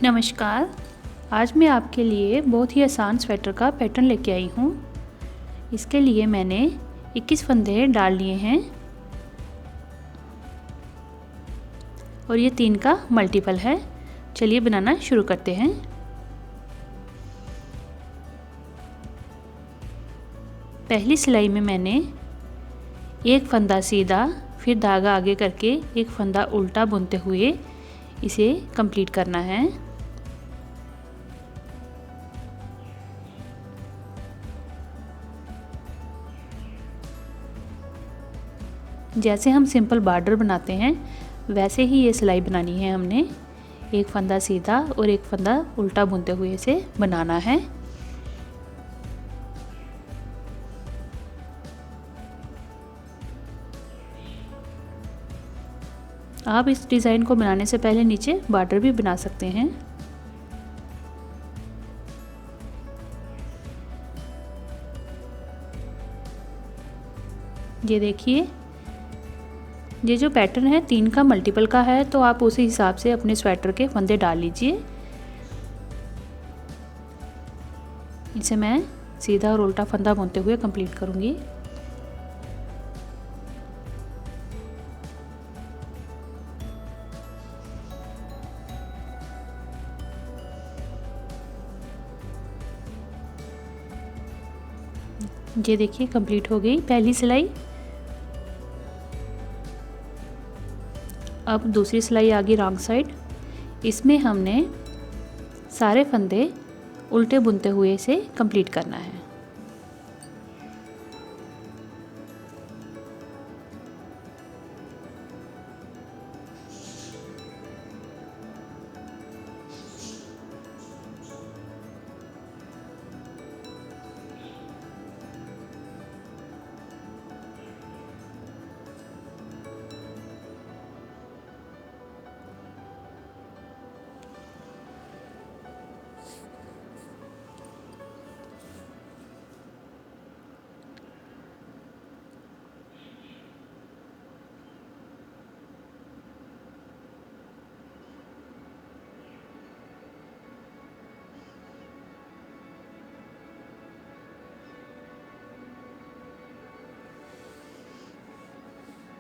नमस्कार। आज मैं आपके लिए बहुत ही आसान स्वेटर का पैटर्न लेके आई हूँ। इसके लिए मैंने 21 फंदे डाल लिए हैं और ये 3 का मल्टीपल है। चलिए बनाना शुरू करते हैं। पहली सिलाई में मैंने एक फंदा सीधा, फिर धागा आगे करके एक फंदा उल्टा बुनते हुए इसे कंप्लीट करना है। जैसे हम सिंपल बॉर्डर बनाते हैं वैसे ही ये सिलाई बनानी है हमने। एक फंदा सीधा और एक फंदा उल्टा बुनते हुए इसे बनाना है। आप इस डिज़ाइन को बनाने से पहले नीचे बॉर्डर भी बना सकते हैं। ये देखिए, ये जो पैटर्न है 3 का मल्टीपल का है, तो आप उसी हिसाब से अपने स्वेटर के फंदे डाल लीजिए। इसे मैं सीधा और उल्टा फंदा बुनते हुए कंप्लीट करूंगी। ये देखिए कंप्लीट हो गई पहली सिलाई। अब दूसरी सिलाई आ गई रॉन्ग साइड। इसमें हमने सारे फंदे उल्टे बुनते हुए इसे कंप्लीट करना है।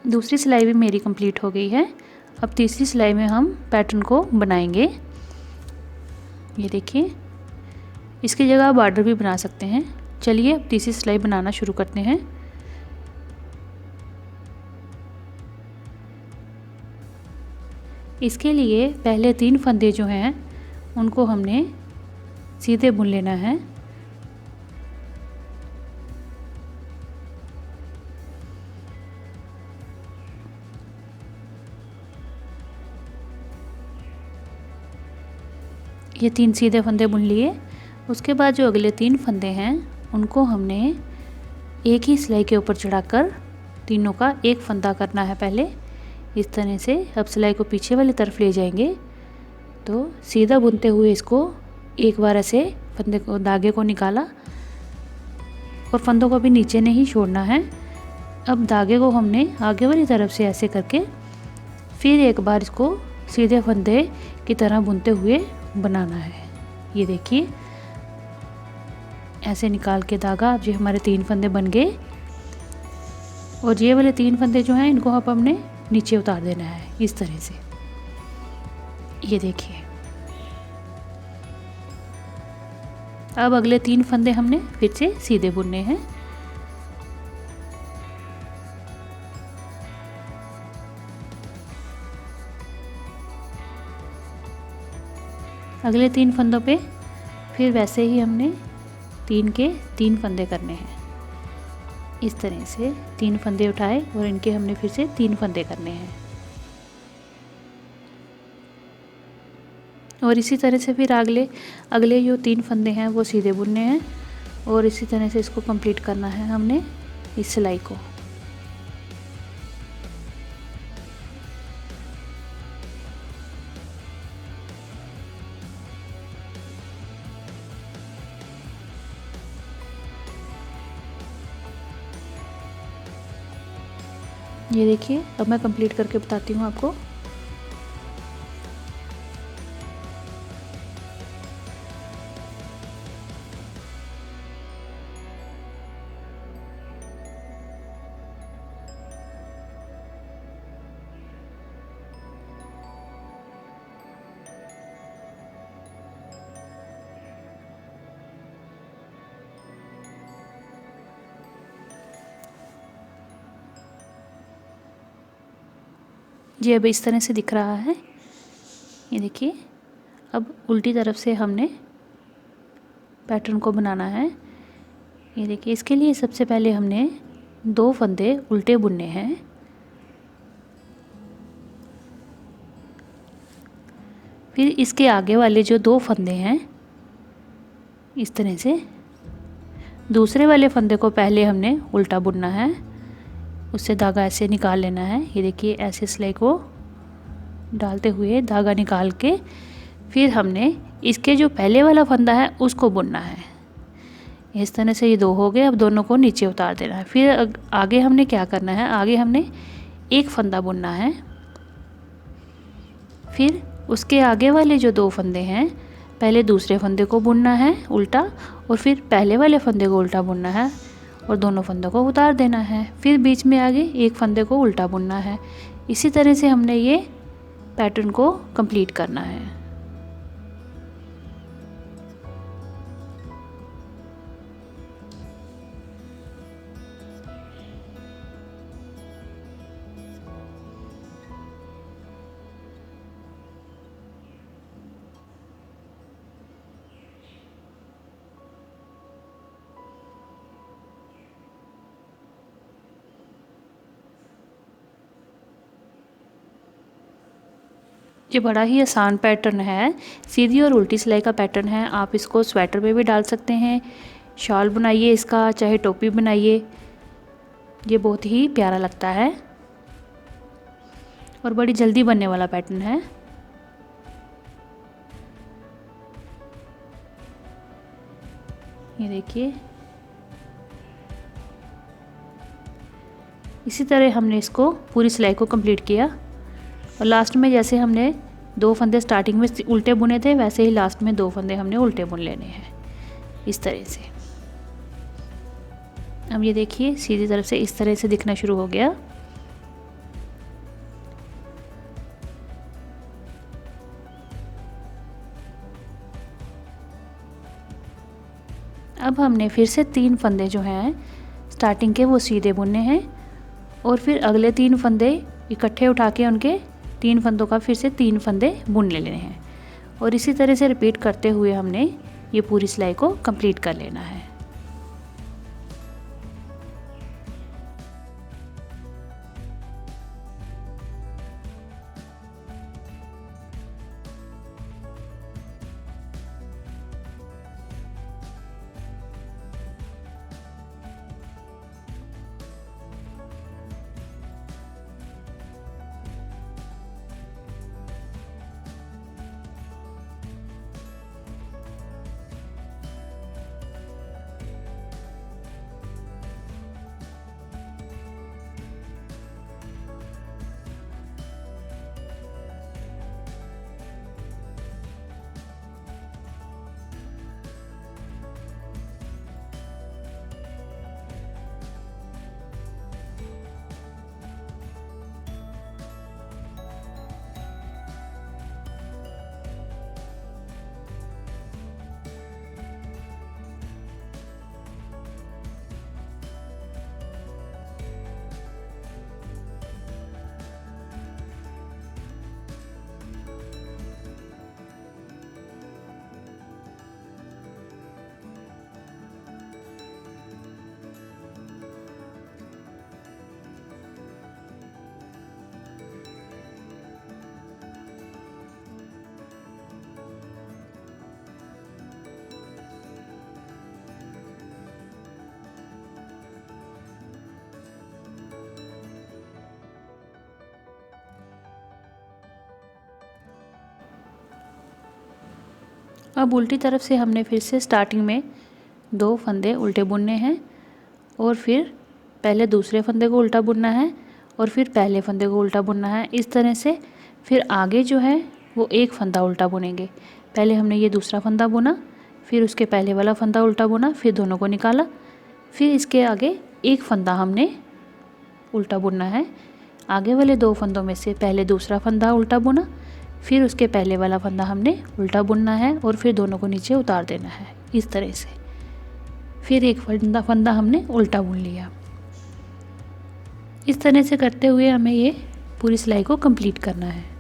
दूसरी सिलाई भी मेरी कंप्लीट हो गई है। अब तीसरी सिलाई में हम पैटर्न को बनाएंगे। ये देखिए, इसकी जगह आप बॉर्डर भी बना सकते हैं। चलिए अब तीसरी सिलाई बनाना शुरू करते हैं। इसके लिए पहले 3 फंदे जो हैं उनको हमने सीधे बुन लेना है। ये 3 सीधे फंदे बुन लिए। उसके बाद जो अगले 3 फंदे हैं उनको हमने एक ही सिलाई के ऊपर चढ़ाकर तीनों का एक फंदा करना है पहले। इस तरह से अब सिलाई को पीछे वाली तरफ ले जाएंगे तो सीधा बुनते हुए इसको एक बार ऐसे फंदे को, धागे को निकाला और फंदों को भी नीचे नहीं छोड़ना है। अब धागे को हमने आगे वाली तरफ से ऐसे करके फिर एक बार इसको सीधे फंदे की तरह बुनते हुए बनाना है। ये देखिए, ऐसे निकाल के धागा। अब ये हमारे 3 फंदे बन गए और ये वाले 3 फंदे जो हैं इनको अब हमने नीचे उतार देना है इस तरह से। ये देखिए, अब अगले 3 फंदे हमने फिर से सीधे बुनने हैं। अगले 3 फंदों पे फिर वैसे ही हमने 3 के 3 फंदे करने हैं। इस तरह से 3 फंदे उठाए और इनके हमने फिर से 3 फंदे करने हैं। और इसी तरह से फिर अगले जो 3 फंदे हैं वो सीधे बुनने हैं और इसी तरह से इसको कंप्लीट करना है हमने इस सिलाई को। ये देखिए, अब मैं कंप्लीट करके बताती हूँ आपको। ये अब इस तरह से दिख रहा है। ये देखिए, अब उल्टी तरफ से हमने पैटर्न को बनाना है। ये देखिए, इसके लिए सबसे पहले हमने 2 फंदे उल्टे बुनने हैं। फिर इसके आगे वाले जो 2 फंदे हैं, इस तरह से दूसरे वाले फंदे को पहले हमने उल्टा बुनना है, उससे धागा ऐसे निकाल लेना है। ये देखिए, ऐसे सिलाई को डालते हुए धागा निकाल के फिर हमने इसके जो पहले वाला फंदा है उसको बुनना है। इस तरह से ये 2 हो गए। अब दोनों को नीचे उतार देना है। फिर आगे हमने क्या करना है, आगे हमने एक फंदा बुनना है। फिर उसके आगे वाले जो 2 फंदे हैं, पहले दूसरे फंदे को बुनना है उल्टा, और फिर पहले वाले फंदे को उल्टा बुनना है और दोनों फंदों को उतार देना है। फिर बीच में आगे एक फंदे को उल्टा बुनना है। इसी तरह से हमने ये पैटर्न को कंप्लीट करना है। ये बड़ा ही आसान पैटर्न है, सीधी और उल्टी सिलाई का पैटर्न है। आप इसको स्वेटर पे भी डाल सकते हैं, शॉल बनाइए इसका, चाहे टोपी बनाइए। ये बहुत ही प्यारा लगता है और बड़ी जल्दी बनने वाला पैटर्न है। ये देखिए, इसी तरह हमने इसको पूरी सिलाई को कंप्लीट किया और लास्ट में जैसे हमने 2 फंदे स्टार्टिंग में उल्टे बुने थे, वैसे ही लास्ट में 2 फंदे हमने उल्टे बुन लेने हैं इस तरह से। अब ये देखिए, सीधी तरफ से इस तरह से दिखना शुरू हो गया। अब हमने फिर से 3 फंदे जो हैं स्टार्टिंग के वो सीधे बुनने हैं और फिर अगले 3 फंदे इकट्ठे उठा के उनके 3 फंदों का फिर से 3 फंदे बुन लेने हैं और इसी तरह से रिपीट करते हुए हमने ये पूरी सिलाई को कंप्लीट कर लेना है। अब उल्टी तरफ से हमने फिर से स्टार्टिंग में 2 फंदे उल्टे बुनने हैं और फिर पहले दूसरे फंदे को उल्टा बुनना है और फिर पहले फंदे को उल्टा बुनना है। इस तरह से फिर आगे जो है वो एक फंदा उल्टा बुनेंगे। पहले हमने ये दूसरा फंदा बुना, फिर उसके पहले वाला फंदा उल्टा बुना, फिर दोनों को निकाला, फिर इसके आगे एक फंदा हमने उल्टा बुनना है। आगे वाले 2 फंदों में से पहले दूसरा फंदा उल्टा बुना, फिर उसके पहले वाला फंदा हमने उल्टा बुनना है और फिर दोनों को नीचे उतार देना है इस तरह से। फिर एक फंदा हमने उल्टा बुन लिया। इस तरह से करते हुए हमें ये पूरी सिलाई को कंप्लीट करना है।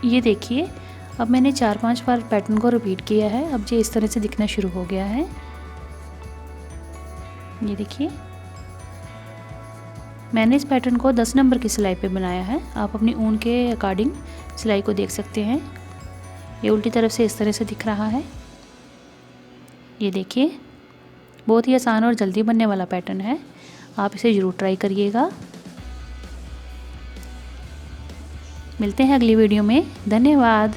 ये देखिए, अब मैंने 4-5 बार पैटर्न को रिपीट किया है। अब ये इस तरह से दिखना शुरू हो गया है। ये देखिए, मैंने इस पैटर्न को 10 नंबर की सिलाई पे बनाया है। आप अपनी ऊन के अकॉर्डिंग सिलाई को देख सकते हैं। ये उल्टी तरफ से इस तरह से दिख रहा है। ये देखिए, बहुत ही आसान और जल्दी बनने वाला पैटर्न है। आप इसे ज़रूर ट्राई करिएगा। मिलते हैं अगली वीडियो में। धन्यवाद।